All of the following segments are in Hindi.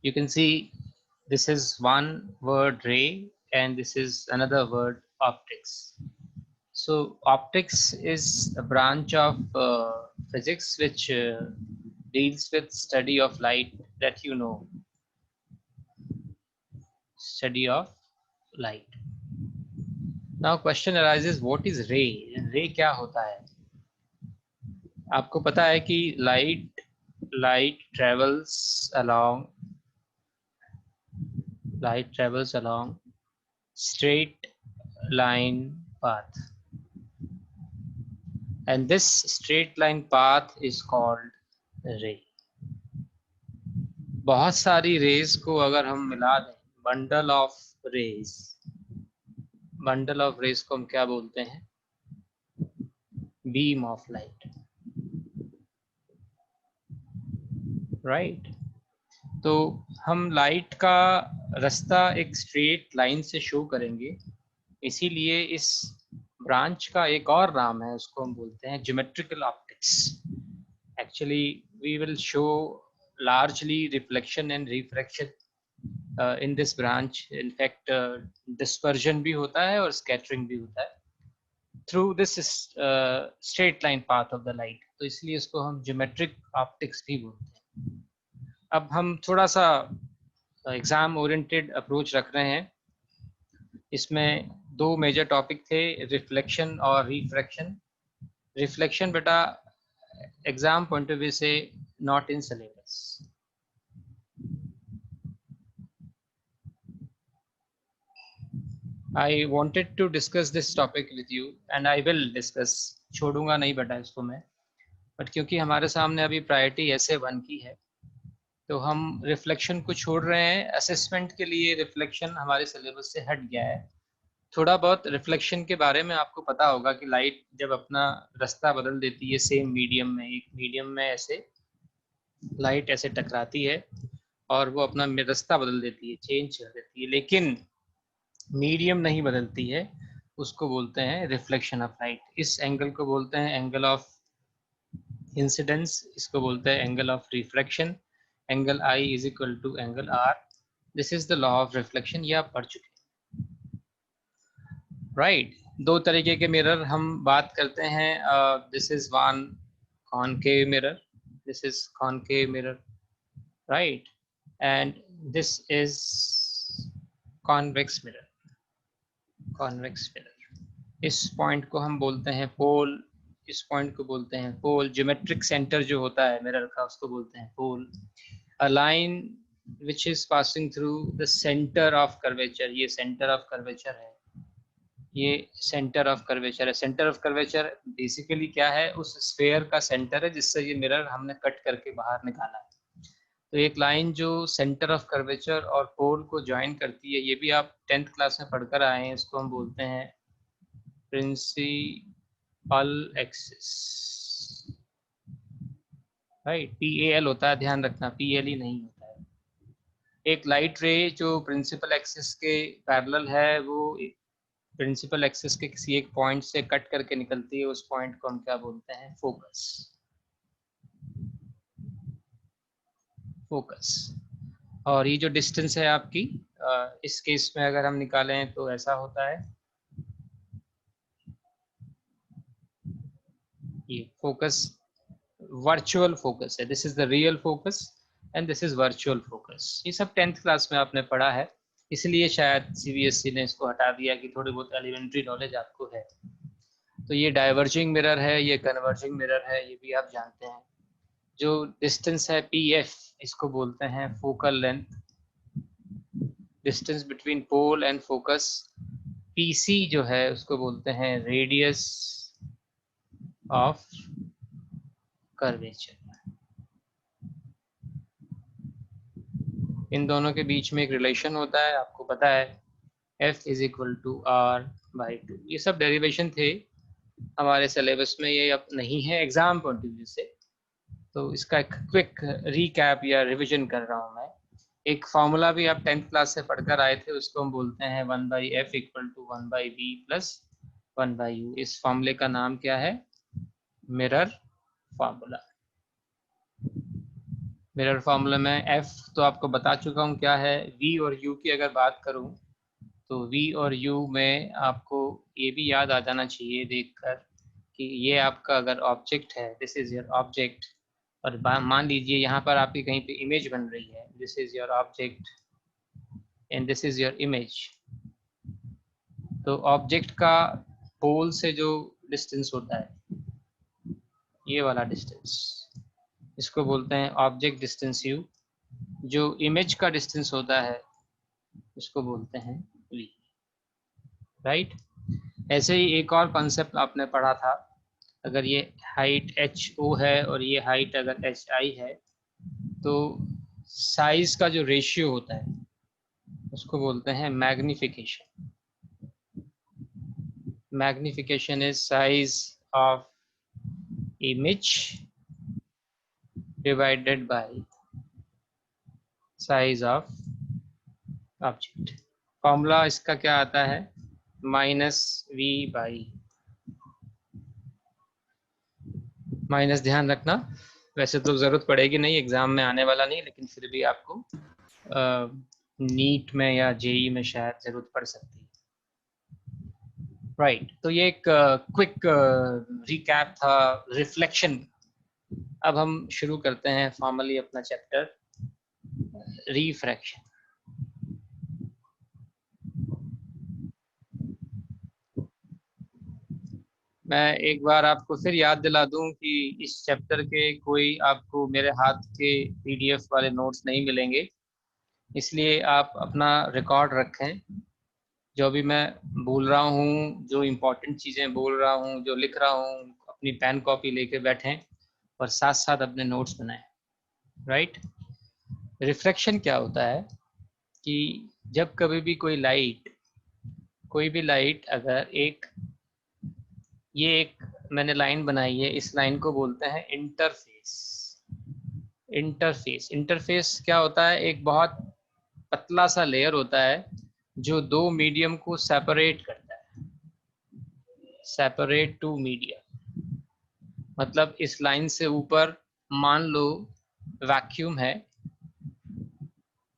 You can see this is one word ray and this is another word optics. So optics is a branch of physics which deals with study of light, that you know, study of light. Now question arises, what is ray? ray क्या होता है? आपको पता है कि light travels along straight line path, and this straight line path is called ray. बहुत सारी रेज को अगर हम मिला दें, बंडल ऑफ रेज को हम क्या बोलते हैं? Beam of light, right? तो हम लाइट का रास्ता एक स्ट्रेट लाइन से शो करेंगे, इसीलिए इस ब्रांच का एक और नाम है, उसको हम बोलते हैं geometrical optics. Actually we will show largely reflection and refraction in this branch. In fact dispersion भी होता है और scattering भी होता है through this straight line path of the light. तो इसलिए इसको हम geometric optics भी बोलते हैं. अब हम थोड़ा सा एग्जाम ओरिएंटेड अप्रोच रख रहे हैं. इसमें दो मेजर टॉपिक थे, रिफ्लेक्शन और रिफ्रैक्शन. रिफ्लेक्शन बेटा एग्जाम पॉइंट ऑफ व्यू से not in syllabus. I wanted to discuss this topic with you and I will discuss. छोड़ूंगा नहीं बेटा इसको मैं, बट क्योंकि हमारे सामने अभी प्रायोरिटी SA1 की है तो हम रिफ्लेक्शन को छोड़ रहे हैं. असेसमेंट के लिए रिफ्लेक्शन हमारे सिलेबस से हट गया है. थोड़ा बहुत रिफ्लेक्शन के बारे में आपको पता होगा कि लाइट जब अपना रास्ता बदल देती है सेम मीडियम में, एक मीडियम में ऐसे लाइट ऐसे टकराती है और वो अपना रास्ता बदल देती है, चेंज कर देती है, लेकिन मीडियम नहीं बदलती है, उसको बोलते हैं रिफ्लेक्शन ऑफ लाइट. इस एंगल को बोलते हैं एंगल ऑफ इंसिडेंस, इसको बोलते हैं angle of refraction. Angle I is equal to angle R. This is the law of reflection, ये आप पढ़ चुके हैं, राइट? दो तरीके के मिरर हम बात करते हैं. This is one concave mirror, this is concave mirror, right? And this is convex mirror. Convex mirror. इस पॉइंट को हम बोलते हैं पोल, इस पॉइंट को बोलते हैं पोल. ज्योमेट्रिक सेंटर जो होता है मिरर का उसको बोलते हैं pole. A line which is passing through the centre of curvature, ये सेंटर ऑफ कर्वेचर है, ये सेंटर ऑफ कर्वेचर है. सेंटर ऑफ कर्वेचर बेसिकली क्या है? उस स्फेयर का सेंटर है जिससे ये मिरर हमने कट करके बाहर निकाला है. तो एक लाइन जो सेंटर ऑफ कर्वेचर और पोल को ज्वाइन करती है, ये भी आप 10th क्लास में पढ़कर आए हैं, इसको हम बोलते हैं प्रिंसिपल एक्सिस, राइट? PAL होता है, ध्यान रखना, PLE नहीं होता है. एक लाइट रे जो प्रिंसिपल एक्सिस के पैरेलल है, वो प्रिंसिपल एक्सिस के किसी एक पॉइंट से कट करके निकलती है, उस पॉइंट को हम क्या बोलते हैं? फोकस. फोकस. और ये जो डिस्टेंस है आपकी, इस केस में अगर हम निकालें तो ऐसा होता है, ये फोकस वर्चुअल फोकस है. This is the real focus and this is virtual focus. ये सब 10th क्लास में आपने पढ़ा है, इसलिए शायद CBSE ने इसको हटा दिया कि थोड़ी बहुत एलिमेंट्री नॉलेज आपको है. तो ये डाइवर्जिंग मिरर है, ये कन्वर्जिंग मिरर है, ये भी आप जानते हैं. जो डिस्टेंस है PF, इसको बोलते हैं focal length, distance between pole and focus. PC जो है उसको बोलते हैं रेडियस ऑफ कर्वेचर. इन दोनों के बीच में एक रिलेशन होता है, आपको पता है, F is equal to R/2. ये सब डेरिवेशन थे हमारे सिलेबस में, ये अब नहीं है एग्जाम पॉइंट ऑफ व्यू से, तो इसका एक क्विक रीकैप या रिवीजन कर रहा हूँ मैं. एक फार्मूला भी आप 10th क्लास से पढ़कर आए थे, उसको हम बोलते हैं 1/F equal to 1/B plus 1/U. इस फार्मूले का नाम क्या है? Mirror formula. मिरर फॉर्मूला में एफ तो आपको बता चुका हूँ क्या है। वी और यू की अगर बात करूँ तो वी और यू में आपको ये भी याद आ जाना चाहिए देखकर कि ये आपका अगर ऑब्जेक्ट है, दिस इज योर ऑब्जेक्ट, और मान लीजिए यहाँ पर आपकी कहीं पे इमेज बन रही है, this is your object and this is your image. तो ऑब्जेक्ट का पोल से जो डिस्टेंस होता है, ये वाला डिस्टेंस, इसको बोलते हैं ऑब्जेक्ट डिस्टेंस यू। जो इमेज का डिस्टेंस होता है इसको बोलते हैं वी, राइट। ऐसे ही एक और कॉन्सेप्ट आपने पढ़ा था, अगर ये हाइट एच ओ है और ये हाइट अगर एच आई है, तो साइज का जो रेशियो होता है उसको बोलते हैं magnification. Magnification is size of image divided by size of object. Formula इसका क्या आता है, माइनस वी बाई, माइनस ध्यान रखना, वैसे तो ज़रूरत पड़ेगी नहीं, एग्ज़ाम में आने वाला नहीं, लेकिन फिर भी आपको नीट में या जेई में शायद ज़रूरत पड़ सकती है, राइट। तो ये एक क्विक रिकैप था रिफ्लेक्शन। अब हम शुरू करते हैं फॉर्मली अपना चैप्टर रिफ्रैक्शन। मैं एक बार आपको फिर याद दिला दूं कि इस चैप्टर के कोई आपको मेरे हाथ के पीडीएफ वाले नोट्स नहीं मिलेंगे, इसलिए आप अपना रिकॉर्ड रखें। जो भी मैं बोल रहा हूँ, जो इम्पोर्टेंट चीज़ें बोल रहा हूँ, जो लिख रहा हूँ, अपनी पेन कॉपी लेके बैठें और साथ साथ अपने नोट्स बनाएं, राइट। रिफ्लेक्शन क्या होता है कि जब कभी भी कोई लाइट अगर एक मैंने लाइन बनाई है, इस लाइन को बोलते हैं इंटरफेस। इंटरफेस क्या होता है, एक बहुत पतला सा लेयर होता है जो दो मीडियम को सेपरेट करता है। सेपरेट टू मीडियम मतलब इस लाइन से ऊपर मान लो वैक्यूम है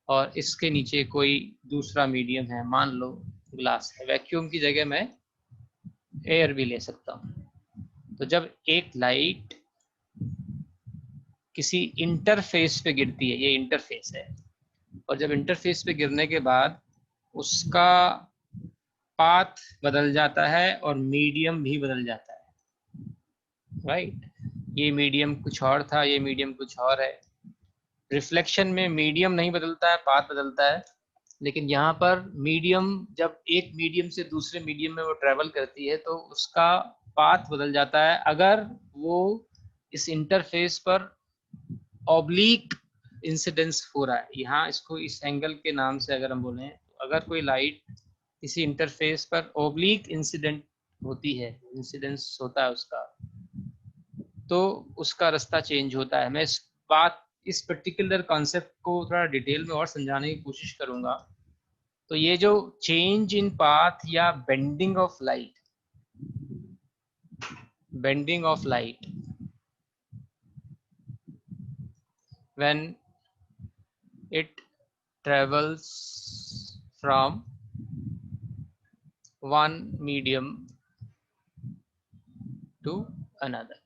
और इसके नीचे कोई दूसरा मीडियम है, मान लो ग्लास है। वैक्यूम की जगह मैं एयर भी ले सकता हूँ। तो जब एक लाइट किसी इंटरफेस पे गिरती है, ये इंटरफेस है, और जब इंटरफेस पे गिरने के बाद उसका पाथ बदल जाता है और मीडियम भी बदल जाता है, राइट। ये मीडियम कुछ और था, ये मीडियम कुछ और है। रिफ्लेक्शन में मीडियम नहीं बदलता है, पाथ बदलता है, लेकिन यहाँ पर मीडियम, जब एक मीडियम से दूसरे मीडियम में वो ट्रेवल करती है तो उसका पाथ बदल जाता है अगर वो इस इंटरफेस पर ऑब्लिक इंसिडेंस हो रहा है। यहाँ इसको इस एंगल के नाम से अगर हम बोलें, तो अगर कोई लाइट किसी इंटरफेस पर ऑब्लिक इंसिडेंट होती है, इंसिडेंस होता है उसका, तो उसका रास्ता चेंज होता है। मैं इस पर्टिकुलर कॉन्सेप्ट को थोड़ा डिटेल में और समझाने की कोशिश करूंगा। तो ये जो चेंज इन पाथ या bending of light when it travels from one medium to another।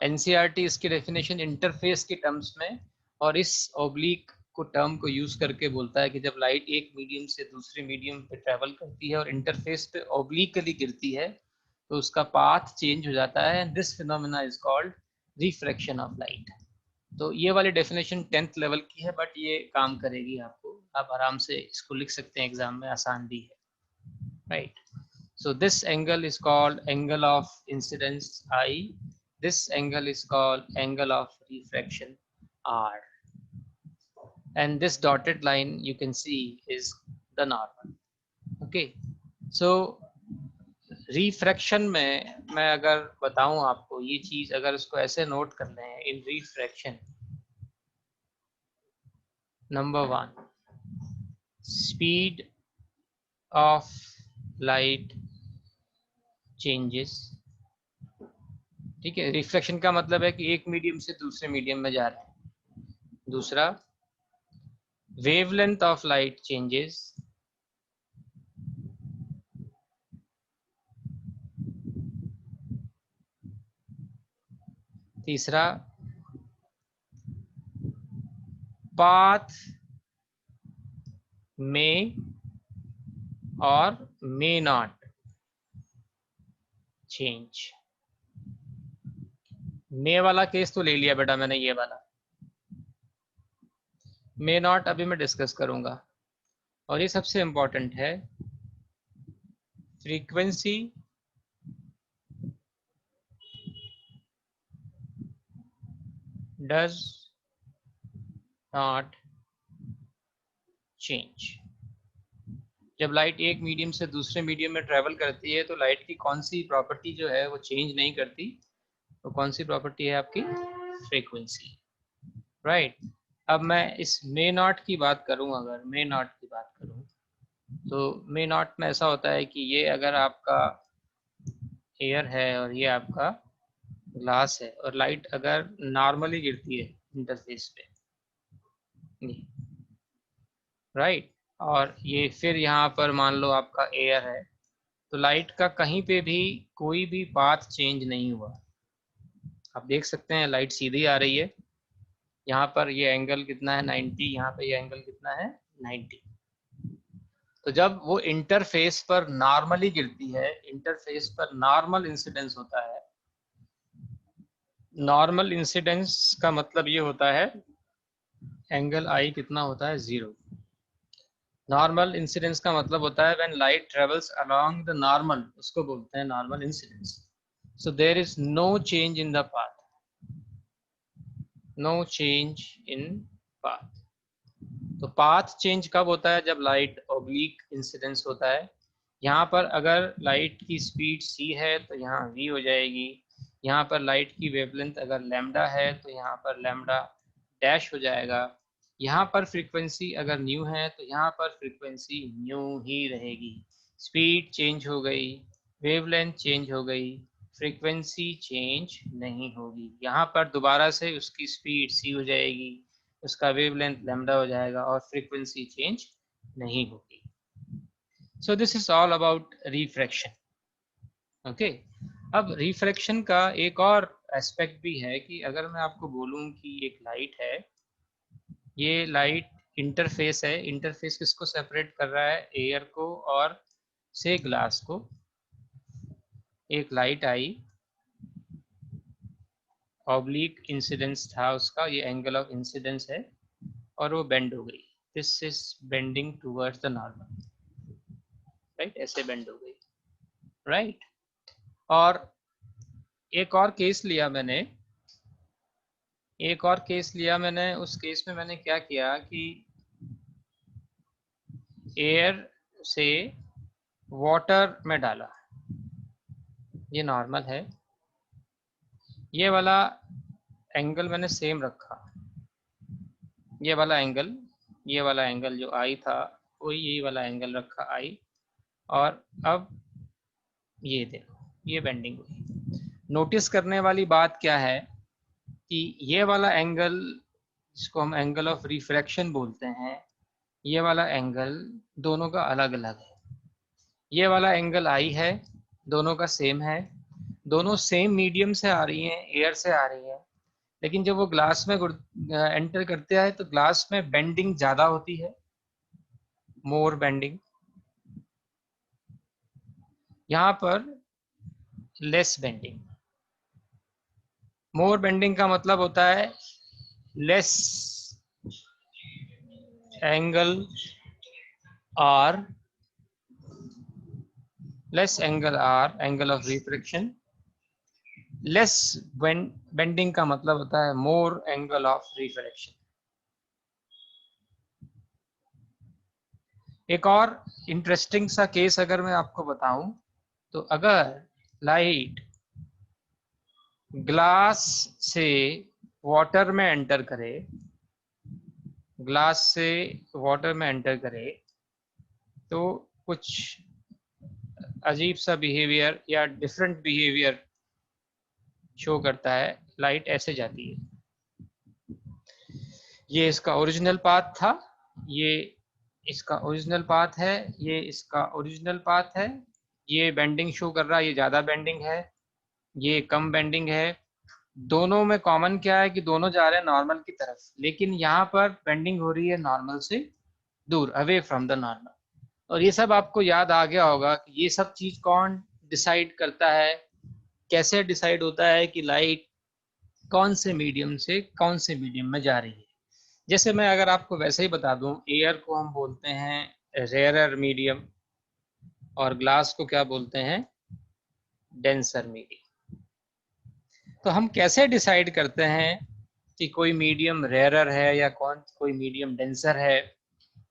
NCERT इसकी डेफिनेशन इंटरफेस के टर्म्स में और इस ऑब्लिक को टर्म को यूज करके बोलता है कि जब लाइट एक मीडियम से दूसरे मीडियम पे ट्रेवल करती है और इंटरफेस पे ऑब्लिकली गिरती है तो उसका पाथ चेंज हो जाता है। This phenomena is called refraction of light. तो ये वाली डेफिनेशन 10th लेवल की है, बट ये काम करेगी आपको, आप आराम से इसको लिख सकते हैं, एग्जाम में आसान भी है, right. So this angle is called angle of incidence I. This angle is called angle of refraction R. And this dotted line you can see is the normal. Okay. So refraction में मैं अगर बताऊं आपको ये चीज, अगर इसको ऐसे नोट कर लें, in refraction, number 1, speed of light changes। ठीक है, रिफ्लेक्शन का मतलब है कि एक मीडियम से दूसरे मीडियम में जा रहे हैं, दूसरा वेवलेंथ ऑफ लाइट चेंजेस, तीसरा पाथ में और मे नॉट चेंज। मे वाला केस तो ले लिया बेटा मैंने, ये वाला मे नॉट अभी मैं डिस्कस करूंगा। और ये सबसे इंपॉर्टेंट है, फ्रीक्वेंसी डज नॉट चेंज। जब लाइट एक मीडियम से दूसरे मीडियम में ट्रेवल करती है तो लाइट की कौन सी प्रॉपर्टी जो है वो चेंज नहीं करती, तो कौन सी प्रॉपर्टी है आपकी, फ्रीक्वेंसी, राइट। अब मैं इस मे नॉट की बात करूं, अगर मे नॉट की बात करूं तो मे नॉट में ऐसा होता है कि ये अगर आपका एयर है और ये आपका ग्लास है और लाइट अगर नॉर्मली गिरती है इंटरफेस पे, राइट, और ये फिर यहाँ पर मान लो आपका एयर है, तो लाइट का कहीं पे भी कोई भी पाथ चेंज नहीं हुआ। आप देख सकते हैं लाइट सीधी आ रही है, यहाँ पर ये एंगल कितना है 90, यहाँ पे ये एंगल कितना है 90। तो जब वो इंटरफेस पर नॉर्मली गिरती है, इंटरफेस पर नॉर्मल इंसिडेंस होता है, नॉर्मल इंसिडेंस का मतलब ये होता है एंगल आई कितना होता है 0। नॉर्मल इंसिडेंस का मतलब होता है when light travels along the normal, उसको बोलते हैं normal incidence. So there is no change in the path, no change in path. तो पाथ चेंज कब होता है, जब लाइट ऑब्लिक इंसिडेंस होता है। यहाँ पर अगर लाइट की स्पीड c है तो यहाँ v हो जाएगी, यहाँ पर लाइट की वेवलेंथ अगर लैम्डा है तो यहाँ पर लैम्डा डैश हो जाएगा, यहाँ पर फ्रीक्वेंसी अगर न्यू है तो यहाँ पर फ्रीक्वेंसी न्यू ही रहेगी। स्पीड चेंज हो गई, वेवलेंथ चेंज हो गई, फ्रीक्वेंसी चेंज नहीं होगी। यहाँ पर दोबारा से उसकी स्पीड c हो जाएगी, उसका वेवलेंथ लैम्डा हो जाएगा और फ्रीक्वेंसी चेंज नहीं होगी। So this is all about refraction, okay. अब रिफ्रैक्शन का एक और एस्पेक्ट भी है कि अगर मैं आपको बोलूं कि एक लाइट है, ये लाइट इंटरफेस है, इंटरफेस किसको सेपरेट कर रहा है, एयर को और से ग्लास को। एक लाइट आई, ऑब्लिक इंसिडेंस था उसका, ये एंगल ऑफ इंसिडेंस है, और वो बेंड हो गई, this is bending towards the normal, right, ऐसे बेंड हो गई, राइट। और एक और केस लिया मैंने, एक और केस लिया मैंने, उस केस में मैंने क्या किया कि एयर से वाटर में डाला, ये नॉर्मल है, ये वाला एंगल मैंने सेम रखा, ये वाला एंगल, ये वाला एंगल जो आई था वही यही वाला एंगल रखा आई, और अब ये देखो ये बेंडिंग हुई। नोटिस करने वाली बात क्या है कि ये वाला एंगल जिसको हम एंगल ऑफ रिफ्रैक्शन बोलते हैं, ये वाला एंगल दोनों का अलग अलग है। ये वाला एंगल आई है, दोनों का सेम है, दोनों सेम मीडियम से आ रही हैं, एयर से आ रही हैं, लेकिन जब वो ग्लास में एंटर करते हैं तो ग्लास में बेंडिंग ज़्यादा होती है, मोर बेंडिंग, यहाँ पर लेस बेंडिंग। मोर बेंडिंग का मतलब होता है less angle R, less angle R, angle of refraction. Less bending का मतलब होता है मोर एंगल ऑफ रिफ्रैक्शन। एक और इंटरेस्टिंग सा केस अगर मैं आपको बताऊं, तो अगर लाइट ग्लास से वाटर में एंटर करे, ग्लास से वाटर में एंटर करे, तो कुछ अजीब सा बिहेवियर या डिफरेंट बिहेवियर शो करता है, लाइट ऐसे जाती है, ये इसका ओरिजिनल पाथ था, ये इसका ओरिजिनल पाथ है, ये इसका ओरिजिनल पाथ है, ये बेंडिंग शो कर रहा है, ये ज़्यादा बेंडिंग है, ये कम बेंडिंग है। दोनों में कॉमन क्या है कि दोनों जा रहे हैं नॉर्मल की तरफ, लेकिन यहाँ पर बेंडिंग हो रही है नॉर्मल से दूर, अवे फ्रॉम द नॉर्मल। और ये सब आपको याद आ गया होगा कि ये सब चीज कौन डिसाइड करता है, कैसे डिसाइड होता है कि लाइट कौन से मीडियम से कौन से मीडियम में जा रही है। जैसे मैं अगर आपको वैसे ही बता दूं, एयर को हम बोलते हैं रेयरर मीडियम और ग्लास को क्या बोलते हैं, डेंसर मीडियम। तो हम कैसे डिसाइड करते हैं कि कोई मीडियम रेयरर है या कोई मीडियम डेंसर है,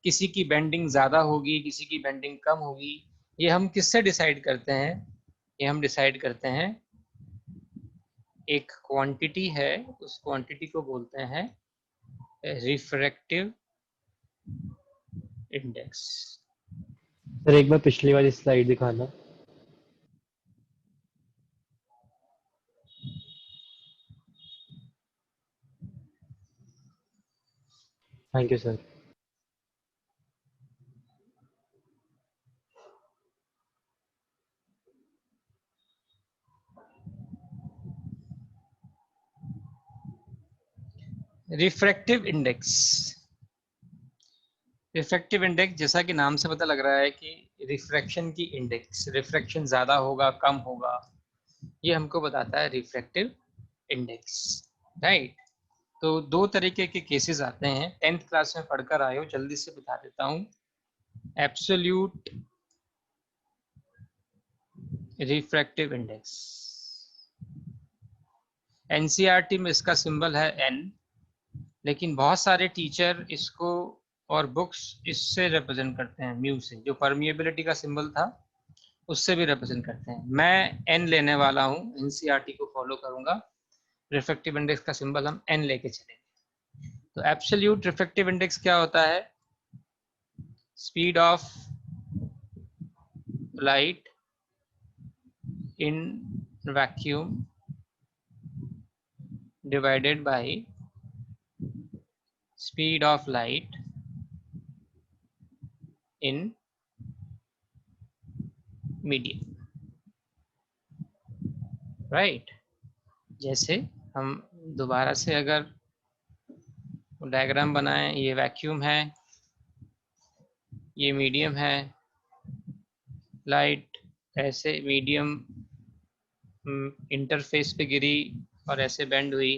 किसी की बेंडिंग ज़्यादा होगी, किसी की बेंडिंग कम होगी, ये हम किससे डिसाइड करते हैं? ये हम डिसाइड करते हैं, एक क्वांटिटी है, उस क्वांटिटी को बोलते हैं रिफ्रैक्टिव इंडेक्स। सर एक बार पिछली वाली स्लाइड दिखाना। Thank you sir. Refractive index, refractive index जैसा कि नाम से पता लग रहा है कि रिफ्रैक्शन की इंडेक्स, रिफ्रैक्शन ज़्यादा होगा कम होगा, ये हमको बताता है रिफ्रैक्टिव इंडेक्स, राइट। तो दो तरीके के केसेस आते हैं, 10th क्लास में पढ़कर आए हो, जल्दी से बता देता हूँ। एब्सोल्यूट रिफ्रैक्टिव इंडेक्स, एनसीईआरटी में इसका सिंबल है एन, लेकिन बहुत सारे टीचर इसको और बुक्स इससे रिप्रेजेंट करते हैं, म्यू से, जो परमिएबिलिटी का सिंबल था उससे भी रिप्रेजेंट करते हैं। मैं एन लेने वाला हूँ, एनसीईआरटी को फॉलो करूंगा, रिफ्रैक्टिव इंडेक्स का सिंबल हम एन लेके चलेंगे। तो एब्सोल्यूट रिफ्रैक्टिव इंडेक्स क्या होता है? Speed of light in vacuum divided by speed of light in medium, right। जैसे हम दोबारा से अगर डायग्राम बनाएं, ये वैक्यूम है, ये मीडियम है, लाइट ऐसे मीडियम इंटरफेस पे गिरी और ऐसे बेंड हुई,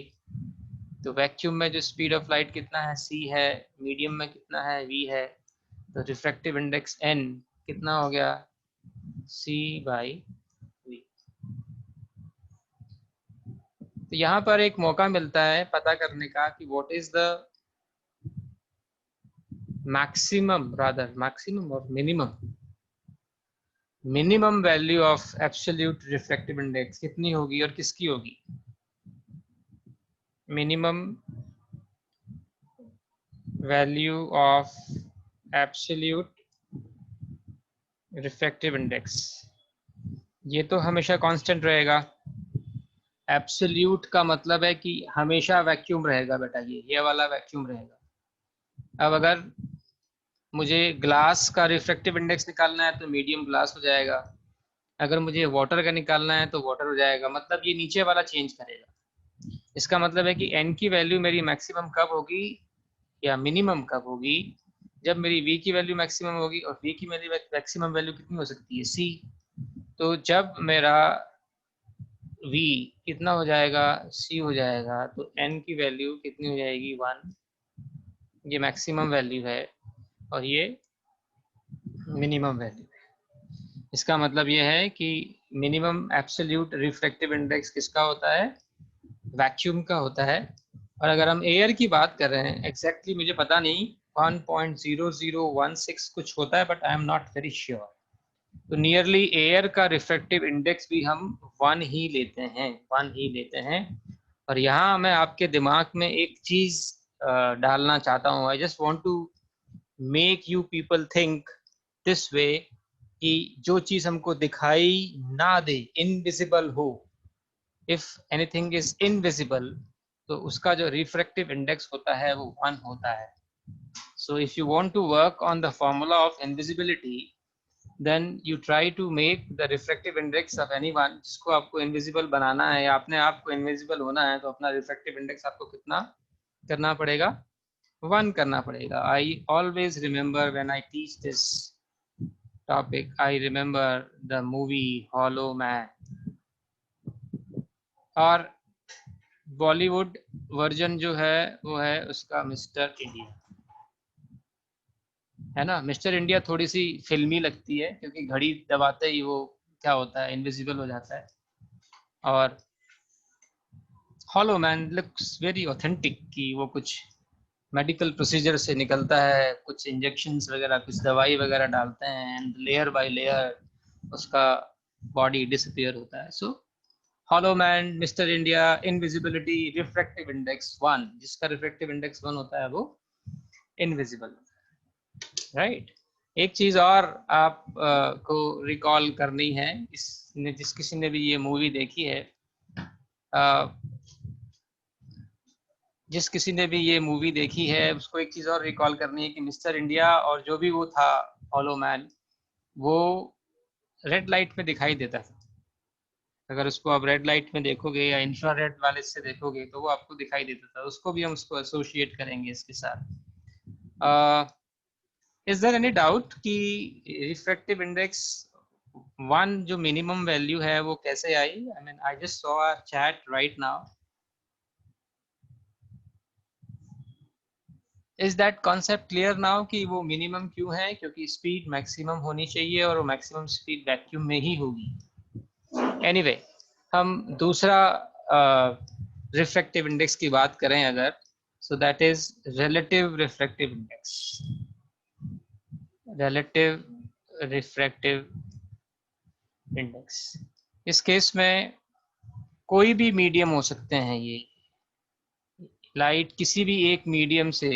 तो वैक्यूम में जो स्पीड ऑफ लाइट कितना है, c है, मीडियम में कितना है, v है, तो रिफ्रैक्टिव इंडेक्स n कितना हो गया, c बाई v। तो यहाँ पर एक मौका मिलता है पता करने का कि what is the maximum, rather maximum और minimum value of absolute refractive index कितनी होगी और किसकी होगी। Minimum value of absolute refractive index, ये तो हमेशा कांस्टेंट रहेगा। एब्सोल्यूट का मतलब है कि हमेशा वैक्यूम रहेगा बेटा, ये वाला वैक्यूम रहेगा। अब अगर मुझे ग्लास का रिफ्रैक्टिव इंडेक्स निकालना है तो मीडियम ग्लास हो जाएगा, अगर मुझे वाटर का निकालना है तो वाटर हो जाएगा, मतलब ये नीचे वाला चेंज करेगा। इसका मतलब है कि n की वैल्यू मेरी मैक्सिमम कब होगी या मिनिमम कब होगी, जब मेरी v की वैल्यू मैक्सिमम होगी, और v की मेरी मैक्सिमम वैल्यू कितनी हो सकती है, c। तो जब मेरा v कितना हो जाएगा, c हो जाएगा, तो n की वैल्यू कितनी हो जाएगी, 1। ये मैक्सिमम वैल्यू है और ये मिनिमम वैल्यू है। इसका मतलब ये है कि मिनिमम एब्सोल्यूट रिफ्रैक्टिव इंडेक्स किसका होता है, वैक्यूम का होता है। और अगर हम एयर की बात कर रहे हैं, एग्जैक्टली मुझे पता नहीं, 1.0016 कुछ होता है, but I am not very sure. तो नियरली एयर का रिफ्रैक्टिव इंडेक्स भी हम 1 ही लेते हैं, 1 ही लेते हैं। और यहाँ मैं आपके दिमाग में एक चीज डालना चाहता हूँ, I just want to make you people think this way, कि जो चीज हमको दिखाई ना दे, इनविजिबल हो, इफ एनीथिंग इज इनविजिबल, तो उसका जो रिफ्रैक्टिव इंडेक्स होता है वो 1 होता है. So if you want to work on the formula of invisibility, then you try to make the refractive index of anyone जिसको आपको invisible बनाना है या अपने आप को invisible होना है, तो अपना refractive index आपको कितना करना पड़ेगा? 1 करना पड़ेगा. I always remember when I teach this topic, I remember the movie Hollow Man. और बॉलीवुड वर्जन जो है वो है उसका मिस्टर इंडिया, है ना. मिस्टर इंडिया थोड़ी सी फिल्मी लगती है क्योंकि घड़ी दबाते ही वो क्या होता है, इनविजिबल हो जाता है. और hollow man looks very authentic कि वो कुछ मेडिकल प्रोसीजर से निकलता है, कुछ इंजेक्शंस वगैरह, कुछ दवाई वगैरह डालते हैं एंड लेयर बाय लेयर उसका बॉडी डिसअपियर होता है. So Hollow Man, Mister India, invisibility, refractive index 1, जिसका रिफ्रैक्टिव इंडेक्स 1 होता है वो इनविजिबल, राइट. एक चीज और आप को रिकॉल करनी है, जिस किसी ने भी ये मूवी देखी है, जिस किसी ने भी ये मूवी देखी है उसको एक चीज और रिकॉल करनी है कि मिस्टर इंडिया और जो भी वो था हॉलो मैन, वो रेड लाइट में दिखाई देता था. अगर उसको आप रेड लाइट में देखोगे या इंफ्रारेड वाले से देखोगे तो वो आपको दिखाई देता था. उसको भी हम उसको एसोसिएट करेंगे इसके साथ. इज देयर एनी डाउट कि रिफ्रैक्टिव इंडेक्स 1 जो मिनिमम वैल्यू है वो कैसे आई? I mean I just saw a chat right now. Is that concept clear now कि वो मिनिमम क्यों है? क्योंकि स्पीड मैक्सिमम होनी चाहिए और वो मैक्सिमम स्पीड वैक्यूम में ही होगी. एनीवे, हम दूसरा रिफ्रैक्टिव इंडेक्स की बात करें अगर, so that is relative refractive index. Relative refractive index, इस केस में कोई भी मीडियम हो सकते हैं. ये लाइट किसी भी एक मीडियम से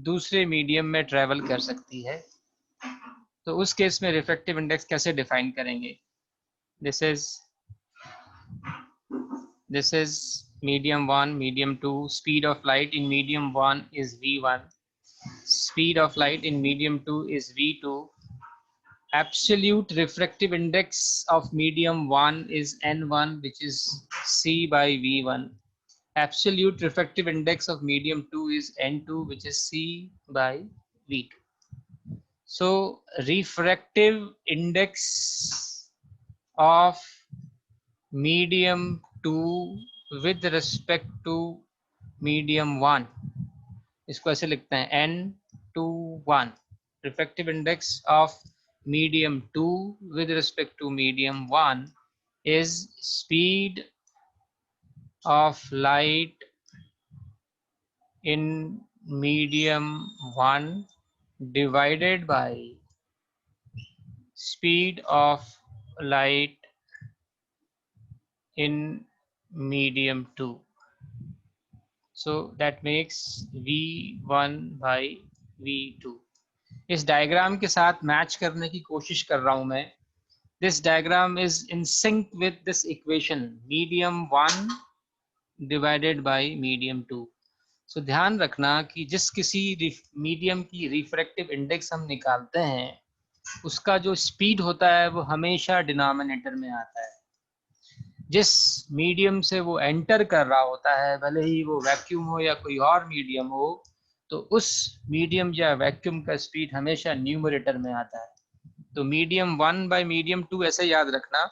दूसरे मीडियम में ट्रेवल कर सकती है. तो उस केस में रिफ्रैक्टिव इंडेक्स कैसे डिफाइन करेंगे? This is medium 1, medium 2. Speed of light in medium 1 is v1. Speed of light in medium 2 is v2. Absolute refractive index of medium 1 is n1, which is c by v1. Absolute refractive index of medium 2 is n2, which is c by v2. So refractive index of medium 2 with respect to medium 1, इसको ऐसे लिखते हैं n21. Refractive index of medium 2 with respect to medium 1 is speed of light in medium 1 divided by speed of light in medium 2. So that makes v1 by v2. इस डायग्राम के साथ मैच करने की कोशिश कर रहा हूं मैं. This diagram is in sync with this equation medium 1 divided by medium 2. सो ध्यान रखना कि जिस किसी मीडियम की रिफ्रैक्टिव इंडेक्स हम निकालते हैं उसका जो स्पीड होता है वो हमेशा डिनोमिनेटर में आता है. जिस मीडियम से वो एंटर कर रहा होता है, भले ही वो वैक्यूम हो या कोई और मीडियम हो, तो उस मीडियम या वैक्यूम का स्पीड हमेशा न्यूमरेटर में आता है. तो मीडियम 1 बाय मीडियम 2 ऐसे याद रखना.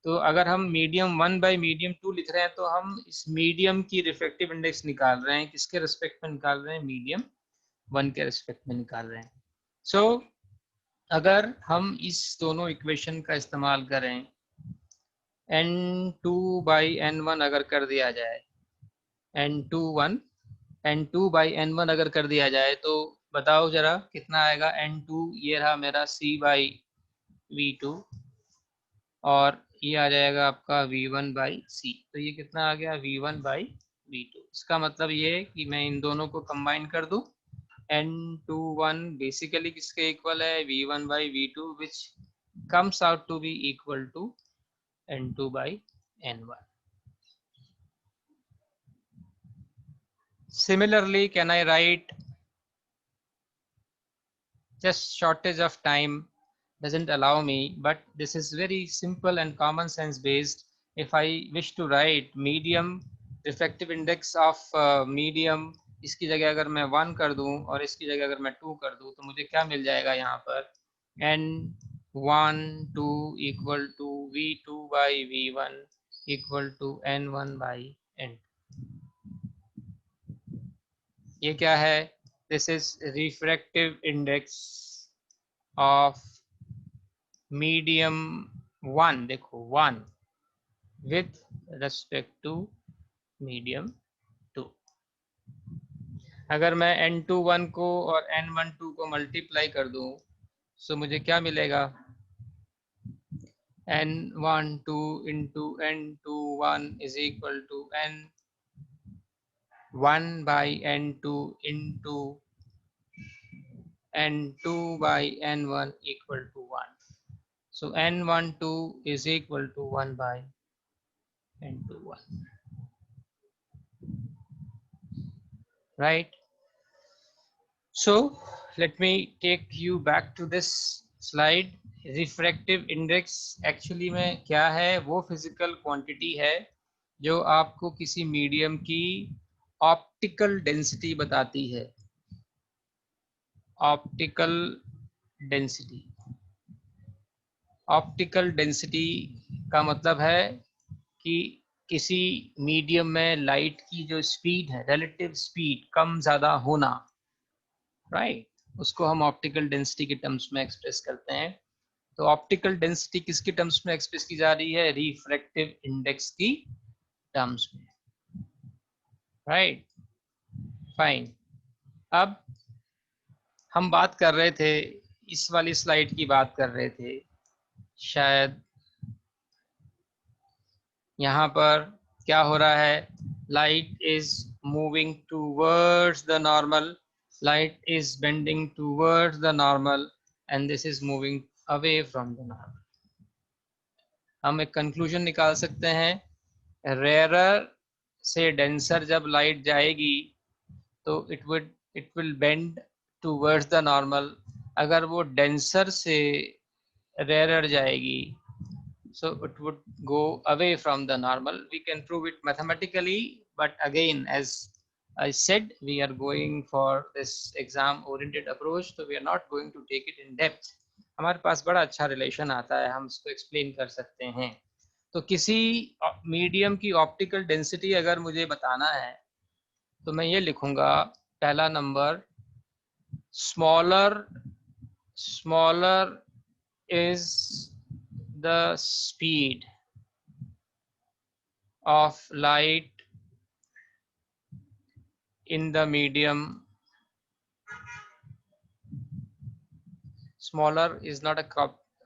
तो अगर हम मीडियम 1 बाय मीडियम 2 लिख रहे हैं तो हम इस मीडियम की रिफ्रैक्टिव इंडेक्स निकाल रहे हैं. किसके रिस्पेक्ट में निकाल रहे हैं? मीडियम 1 के रिस्पेक्ट में निकाल रहे हैं. सो अगर हम इस दोनों इक्वेशन का इस्तेमाल करें, n2 बाई n1 अगर कर दिया जाए, n2 बाई n1 अगर कर दिया जाए तो बताओ जरा कितना आएगा? n2 ये रहा मेरा c बाई v2 और ये आ जाएगा आपका v1 बाई c. तो ये कितना आ गया? v1 by v2. इसका मतलब ये है कि मैं इन दोनों को कंबाइन कर दूं. n21 बेसिकली किसके इक्वल है? v1 by v2, which comes out to be equal to n2 by n1. Similarly, can I write, just shortage of time doesn't allow me, but this is very simple and common sense based. If I wish to write medium refractive index of medium, इसकी जगह अगर मैं 1 कर दूं और इसकी जगह अगर मैं 2 कर दूं तो मुझे क्या मिल जाएगा यहाँ पर, n1 2 equal to v2 by v1 equal to n1 by n. ये क्या है? This is refractive index of medium 1, देखो 1 with respect to medium 2. अगर मैं n21 को और n12 को मल्टीप्लाई कर दूं तो मुझे क्या मिलेगा, n12 into n21 is equal to n1 by n2 into n2 by n1 equal to 1. So n12 is equal to 1 by n21, right? So let me take you back to this slide. Refractive index actually में क्या है? वो फिजिकल क्वांटिटी है जो आपको किसी मीडियम की ऑप्टिकल डेंसिटी बताती है। ऑप्टिकल डेंसिटी, ऑप्टिकल डेंसिटी का मतलब है कि किसी मीडियम में लाइट की जो स्पीड है, रिलेटिव स्पीड कम ज़्यादा होना, राइट, उसको हम ऑप्टिकल डेंसिटी के टर्म्स में एक्सप्रेस करते हैं। तो ऑप्टिकल डेंसिटी किसके टर्म्स में एक्सप्रेस की जा रही है? रिफ्रैक्टिव इंडेक्स की टर्म्स में, राइट, फाइन। अब हम बात कर रहे थे, इस वाली स्लाइड की बात कर रहे थे, शायद यहाँ पर क्या हो रहा है, light is moving towards the normal, light is bending towards the normal and this is moving away from the normal. हम एक कंक्लूजन निकाल सकते हैं, रेयरर से डेंसर जब लाइट जाएगी तो it will bend towards the normal. अगर वो डेंसर से रेयरर जाएगी so it would go away from the normal. We can prove it mathematically, but again, as I said, we are going for this exam oriented approach, so we are not going to take it in depth. हमारे पास बड़ा अच्छा रिलेशन आता है, हम इसको एक्सप्लेन कर सकते हैं। तो किसी मीडियम की ऑप्टिकल डेंसिटी अगर मुझे बताना है तो मैं ये लिखूंगा, पहला number, smaller is the speed of light in the medium. Smaller is not a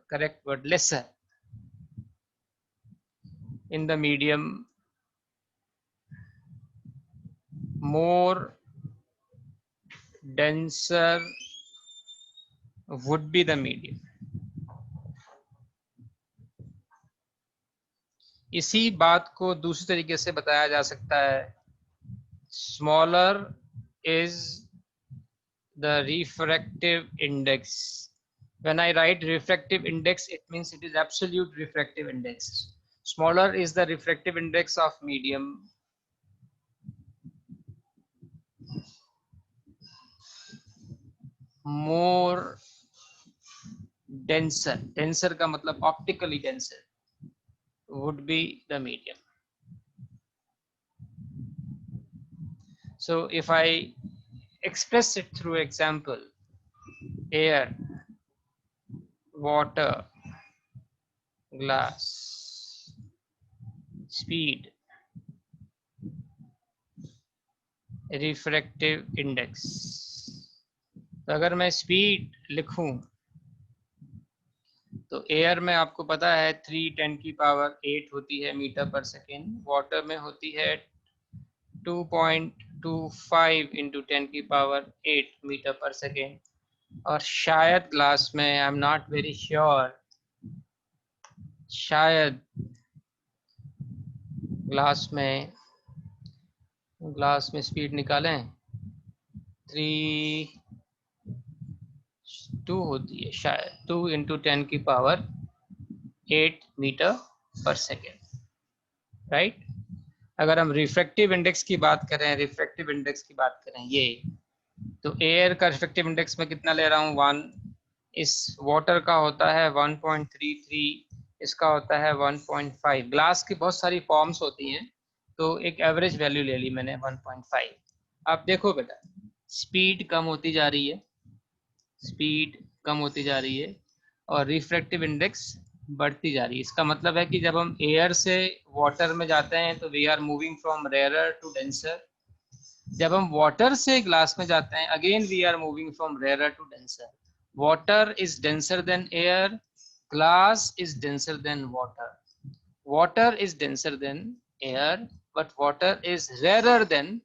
correct word, lesser in the medium, more denser would be the medium. इसी बात को दूसरी तरीके से बताया जा सकता है, smaller is the refractive index. When I write refractive index, it means it is absolute refractive index. Smaller is the refractive index of medium, more denser, denser का मतलब optically denser, would be the medium. So if I express it through example, air, water, glass, speed, refractive index. तो अगर मैं स्पीड लिखूं तो एयर में आपको पता है 3×10⁸ होती है मीटर पर सेकेंड, वाटर में होती है 2.25 × 10⁸ मीटर पर सेकेंड, और शायद ग्लास में, I am not very sure, शायद ग्लास में ग्लास में स्पीड निकालें 2 होती है शायद, 2 × 10⁸ मीटर पर सेकेंड, राइट। अगर हम रिफ्रैक्टिव इंडेक्स की बात करें, ये तो एयर का रिफ्रैक्टिव इंडेक्स में कितना ले रहा हूँ 1, इस वाटर का होता है 1.33, इसका होता है 1.5। ग्लास की बहुत सारी फॉर्म्स होती हैं, तो एक एवरेज वैल्यू ले ली मैंने 1.5। आप देखो बेटा, स्पीड कम होती जा रही है, और रिफ्रैक्टिव इंडेक्स बढ़ती जा रही है। इसका मतलब है कि जब हम एयर से वाटर में जाते हैं तो we are moving from rarer to denser. जब हम वाटर से ग्लास में जाते हैं, again we are moving from rarer to denser. Water is denser than air, glass is denser than water. Water is denser than air, but water is rarer than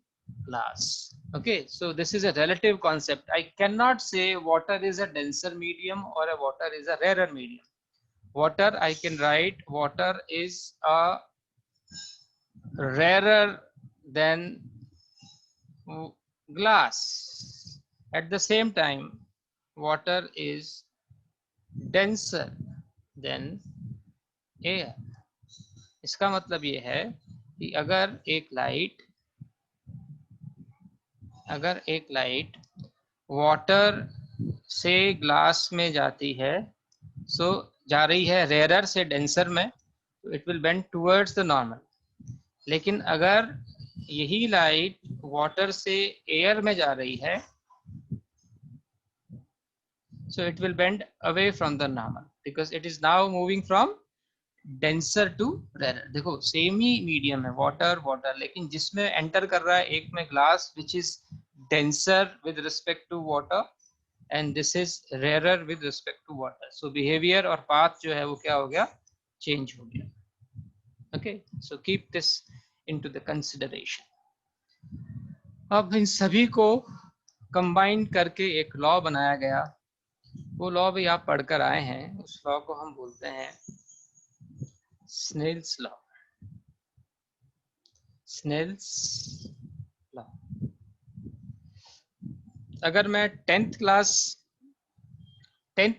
glass. Okay, so this is a relative concept. I cannot say water is a denser medium or a water is a rarer medium. Water, I can write water is a rarer than glass. At the same time, water is denser than air. इसका मतलब ये है कि अगर एक लाइट वाटर से ग्लास में जाती है, सो जा रही है रेयरर से डेंसर में, तो it will bend towards the normal. लेकिन अगर यही लाइट वाटर से एयर में जा रही है, so it will bend away from the normal, because it is now moving from denser to rarer. देखो सेम ही मीडियम है वाटर, लेकिन जिसमें एंटर कर रहा है एक में glass which is denser with respect to water, and this is rarer with respect to water. So behaviour और पाथ जो है वो क्या हो गया, चेंज हो गया। Okay, so keep this into the consideration. अब इन सभी को कंबाइन करके एक लॉ बनाया गया। वो लॉ भी आप पढ़कर आए हैं, उस लॉ को हम बोलते हैं स्नेल्स लॉ। Snell's law. अगर मैं 10th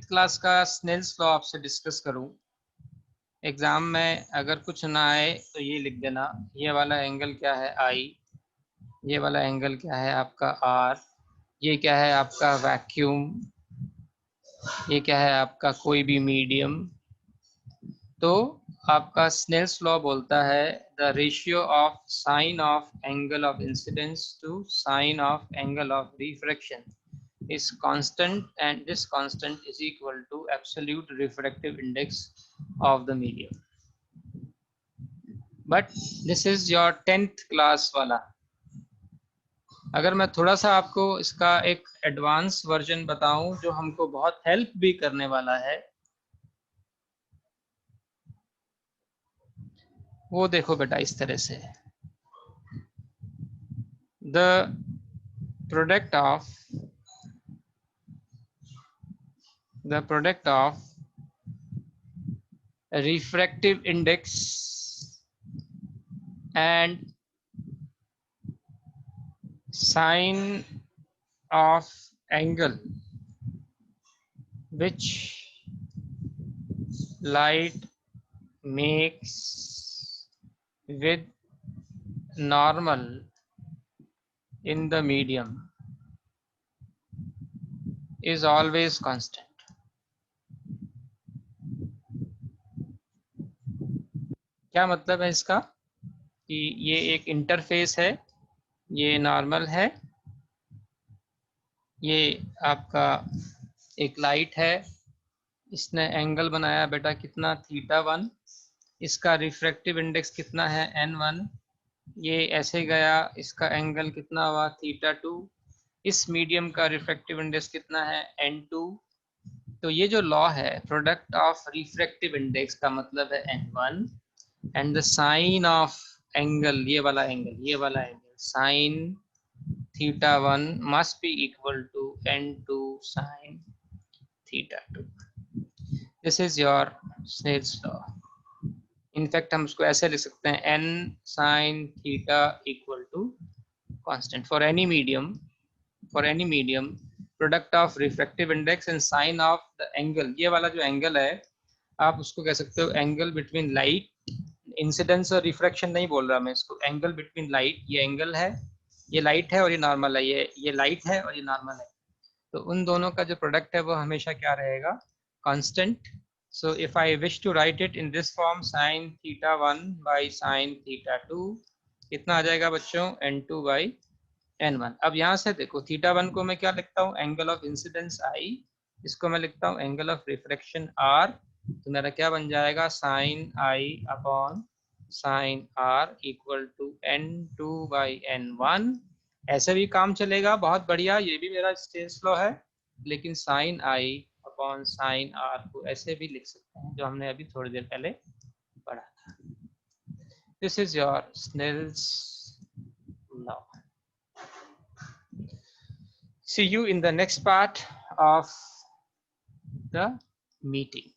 क्लास का स्नेल्स लॉ आपसे डिस्कस करूं, एग्जाम में अगर कुछ ना आए तो ये लिख देना, ये वाला एंगल क्या है आई, ये वाला एंगल क्या है आपका आर, ये क्या है आपका वैक्यूम, ये क्या है आपका कोई भी मीडियम। तो आपका स्नेल्स लॉ बोलता है the ratio of sine of angle of incidence to sine of angle of refraction is constant, and this constant is equal to absolute refractive index of the medium. But this is your 10th class वाला। अगर मैं थोड़ा सा आपको इसका एक एडवांस वर्जन बताऊं जो हमको बहुत हेल्प भी करने वाला है, वो देखो बेटा इस तरह से, the product of refractive index and sine of angle which light makes with normal in the medium is always constant. क्या मतलब है इसका कि ये एक इंटरफेस है, ये नॉर्मल है, ये आपका एक लाइट है, इसने एंगल बनाया बेटा कितना θ1, इसका रिफ्रैक्टिव इंडेक्स कितना है n1, ये ऐसे गया, इसका एंगल कितना हुआ θ2, इस मीडियम का रिफ्रैक्टिव इंडेक्स कितना है n2। तो ये जो लॉ है प्रोडक्ट ऑफ रिफ्रैक्टिव इंडेक्स का मतलब है n1, and the sine of angle, ये वाला angle sine θ1 must be equal to n2 sine θ2। This is your Snell's law. In fact हम उसको ऐसे लिख सकते हैं n sin θ equal to constant for any medium, product of refractive index and sine of the angle, ये वाला जो एंगल है आप उसको कह सकते हो एंगल बिटवीन लाइट, इंसिडेंस और रिफ्रैक्शन नहीं बोल रहा मैं इसको, एंगल बिटवीन लाइट, ये एंगल है, ये लाइट है और ये नॉर्मल है, ये लाइट है और ये नॉर्मल है, तो उन दोनों का जो प्रोडक्ट है वो हमेशा क्या रहेगा, constant. So if I wish to write it in this form sin θ1 by sin θ2, कितना आ जाएगा बच्चों, n2 by n1. अब यहाँ से देखो θ1 को मैं क्या लिखता हूँ, एंगल ऑफ इंसिडेंस I, इसको मैं लिखता हूँ एंगल ऑफ रिफ्रैक्शन R, तो मेरा क्या बन जाएगा, sin I upon sin R equal to n2 by n1. ऐसे भी काम चलेगा, बहुत बढ़िया, ये भी मेरा स्टेन्स लॉ है, लेकिन sin I upon sin R को ऐसे भी लिख सकते हैं, जो हमने अभी थोड़ी देर पहले पढ़ा था. This is your Snell's law. See you in the next part of the meeting.